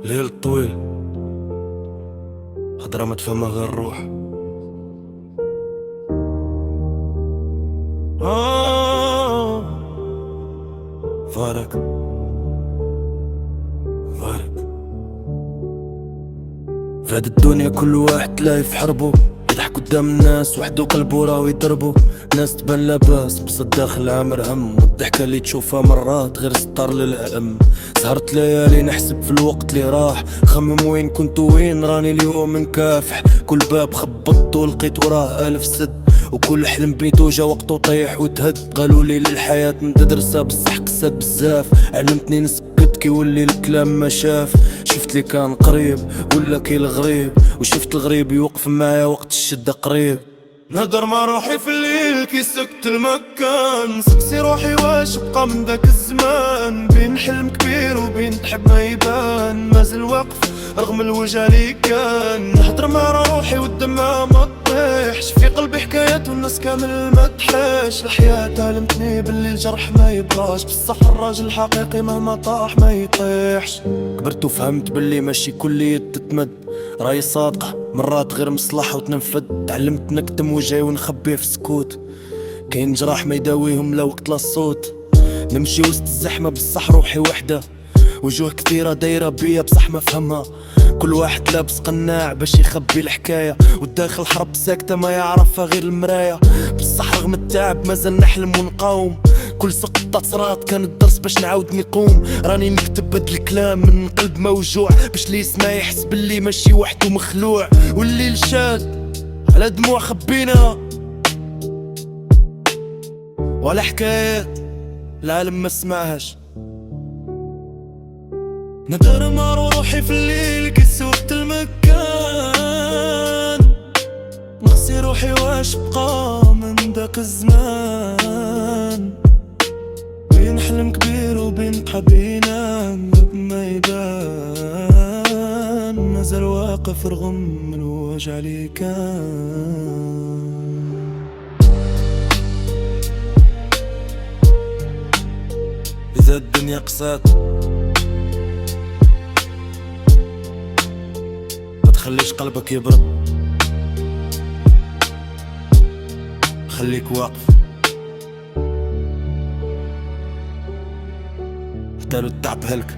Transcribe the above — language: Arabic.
ليل طويل، هضرة ما تفهمها غير الروح. فارق فارق في هاد الدنيا كل واحد تلاقي في حربه، يضحك قدام الناس وحده قلبه راهو يضربه. ناس تبان لاباس بس الداخل عامر هم، والضحكة اللي تشوفها مرات غير ستار للألم. سهرت ليالي نحسب في الوقت اللي راح، خمم وين كنت وين راني اليوم مكافح. كل باب خبطته لقيت وراه ألف سد، وكل حلم بنيتو جا وقتو طيح وتهد. قالوا لي للحياة متدرسة بصح قسات بزاف، علمتني نسكت كي ولي الكلام ما شاف. شفت لي كان قريب ولا كي الغريب، وشفت الغريب يوقف معايا وقت الشدة قريب. نهدر مع روحي في الليل كي سكت المكان، سقسي روحي واش بقى من ذاك الزمان. بين حلم كبير وبين تحب ما يبان، مازال واقف رغم الوجع اللي كان. نهدر مع روحي والدمعة ما تطيحش، في قلبي حكايات والناس كامل ما تحاش. الحياة علمتني باللي الجرح ما يبلاش، بصح الراجل الحقيقي مهما طاح ما يطيحش. كبرت وفهمت باللي ماشي كل يد تتمد، راي صادقة مرات غير مصلحة وتنفد. تعلمت نكتم وجهي ونخبيه في سكوت، كاين جراح ما يداويهم لا وقت لا الصوت. نمشي وسط الزحمة بصح روحي وحدة، وجوه كثيرة دايرة بيا بصح ما فهمها. كل واحد لابس قناع باش يخبي الحكاية، والداخل حرب ساكتة ما يعرفها غير المراية. بصح رغم التعب مازال نحلم ونقاوم، كل سقطة صرات كانت درس باش نعاود نقوم. راني نكتب هاد الكلام من قلب موجوع، باش اللي يسمع يحس باللي ماشي وحده مخلوع. والليل شاد على دموع خبينا، ولا حكايات العالم ما سمعهاش. ندر مع روحي في الليل كي سوقت المكان، نغسي روحي واش بقى من داك الزمان. بين حلم كبير وبين حبينا ما يبان، مازال واقف رغم الوجع اللي كان. إذا الدنيا قسات ما تخليش قلبك يبرد، خليك واقف حتى لو التعب هلك.